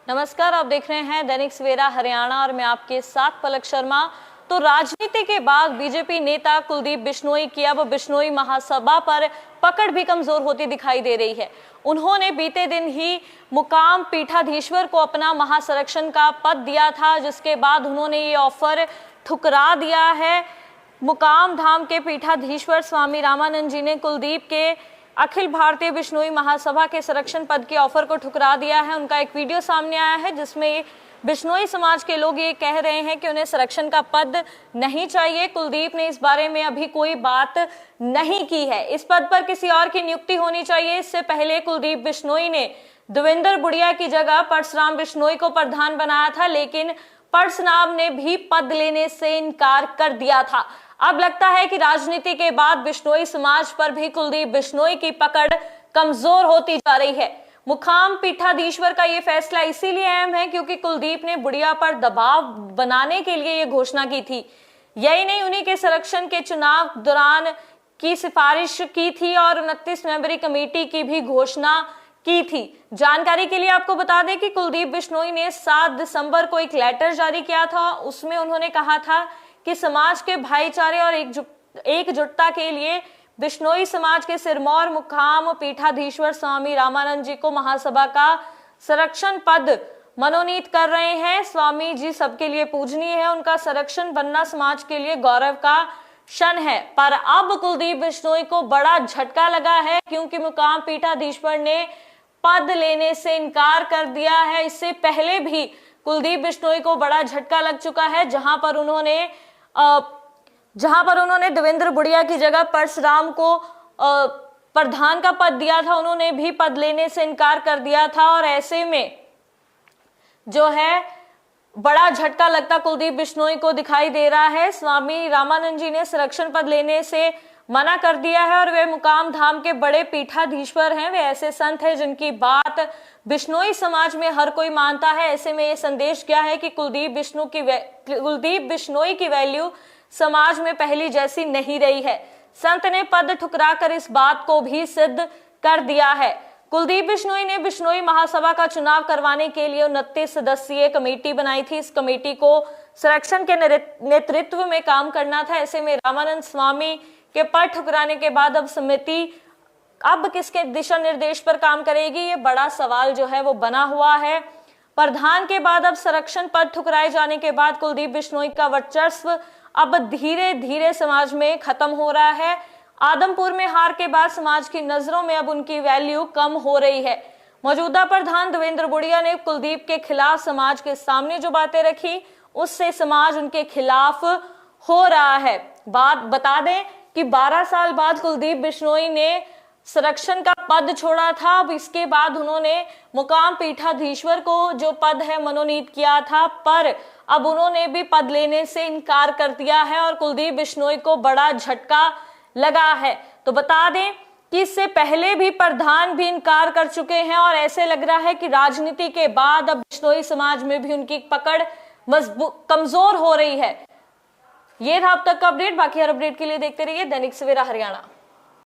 नमस्कार, आप देख रहे हैं दैनिक सवेरा हरियाणा और मैं आपके साथ पलक शर्मा। तो राजनीति के बाद बीजेपी नेता कुलदीप बिश्नोई की अब बिश्नोई महासभा पर पकड़ भी कमजोर होती दिखाई दे रही है। उन्होंने बीते दिन ही मुकाम पीठाधीश्वर को अपना महासंरक्षण का पद दिया था, जिसके बाद उन्होंने ये ऑफर ठुकरा दिया है। मुकाम धाम के पीठाधीश्वर स्वामी रामानंद जी ने कुलदीप के अखिल भारतीय बिश्नोई महासभा के संरक्षण पद के ऑफर को ठुकरा दिया है। उनका एक वीडियो सामने आया है जिसमें बिश्नोई समाज के लोग ये कह रहे हैं कि उन्हें संरक्षण का पद नहीं चाहिए। कुलदीप ने इस बारे में अभी कोई बात नहीं की है। इस पद पर किसी और की नियुक्ति होनी चाहिए। इससे पहले कुलदीप बिश्नोई ने देवेंद्र बुढ़िया की जगह परसराम बिश्नोई को प्रधान बनाया था, लेकिन परसराम ने भी पद लेने से इनकार कर दिया था। अब लगता है कि राजनीति के बाद बिश्नोई समाज पर भी कुलदीप बिश्नोई की पकड़ कमजोर होती जा रही है। मुकाम पीठाधीश्वर का यह फैसला इसीलिए अहम है क्योंकि कुलदीप ने बुढ़िया पर दबाव बनाने के लिए यह घोषणा की थी। यही नहीं, उन्हीं के संरक्षण के चुनाव दौरान की सिफारिश की थी और 29 मेंबरी कमेटी की भी घोषणा की थी। जानकारी के लिए आपको बता दें कि कुलदीप बिश्नोई ने 7 दिसंबर को एक लेटर जारी किया था। उसमें उन्होंने कहा था कि समाज के भाईचारे और एकजुटता के लिए बिश्नोई समाज के सिरमौर मुकाम पीठाधीश्वर स्वामी रामानंद जी को महासभा का संरक्षण पद मनोनीत कर रहे हैं। स्वामी जी सबके लिए पूजनीय है, उनका संरक्षण बनना समाज के लिए गौरव का क्षण है। पर अब कुलदीप बिश्नोई को बड़ा झटका लगा है क्योंकि मुकाम पीठाधीश्वर ने पद लेने से इनकार कर दिया है। इससे पहले भी कुलदीप बिश्नोई को बड़ा झटका लग चुका है, जहां पर उन्होंने देवेंद्र बुढ़िया की जगह परसराम को प्रधान का पद दिया था। उन्होंने भी पद लेने से इनकार कर दिया था और ऐसे में जो है बड़ा झटका लगता कुलदीप बिश्नोई को दिखाई दे रहा है। स्वामी रामानंद जी ने संरक्षण पद लेने से मना कर दिया है और वे मुकाम धाम के बड़े पीठाधीश्वर हैं। वे ऐसे संत हैं जिनकी बात बिश्नोई समाज में हर कोई मानता है। ऐसे में ये संदेश गया है कि कुलदीप बिश्नोई की वैल्यू समाज में पहली जैसी नहीं रही है। संत ने पद ठुकरा कर इस बात को भी सिद्ध कर दिया है। कुलदीप बिश्नोई ने बिश्नोई महासभा का चुनाव करवाने के लिए 29 सदस्यीय कमेटी बनाई थी। इस कमेटी को संरक्षण के नेतृत्व में काम करना था। ऐसे में रामानंद स्वामी के पद ठुकराने के बाद अब समिति अब किसके दिशा निर्देश पर काम करेगी, ये बड़ा सवाल जो है वो बना हुआ है। प्रधान के बाद अब संरक्षण पद ठुकराए जाने के बाद कुलदीप बिश्नोई का वर्चस्व अब धीरे धीरे समाज में खत्म हो रहा है। आदमपुर में हार के बाद समाज की नजरों में अब उनकी वैल्यू कम हो रही है। मौजूदा प्रधान देवेंद्र बुढ़िया ने कुलदीप के खिलाफ समाज के सामने जो बातें रखी, उससे समाज उनके खिलाफ हो रहा है। बात बता दें कि 12 साल बाद कुलदीप बिश्नोई ने संरक्षण का पद छोड़ा था। अब इसके बाद उन्होंने मुकाम पीठाधीश्वर को जो पद है मनोनीत किया था, पर अब उन्होंने भी पद लेने से इनकार कर दिया है और कुलदीप बिश्नोई को बड़ा झटका लगा है। तो बता दें कि इससे पहले भी प्रधान भी इनकार कर चुके हैं और ऐसे लग रहा है कि राजनीति के बाद अब बिश्नोई समाज में भी उनकी पकड़ कमजोर हो रही है। ये था अब तक का अपडेट। बाकी हर अपडेट के लिए देखते रहिए दैनिक सवेरा हरियाणा।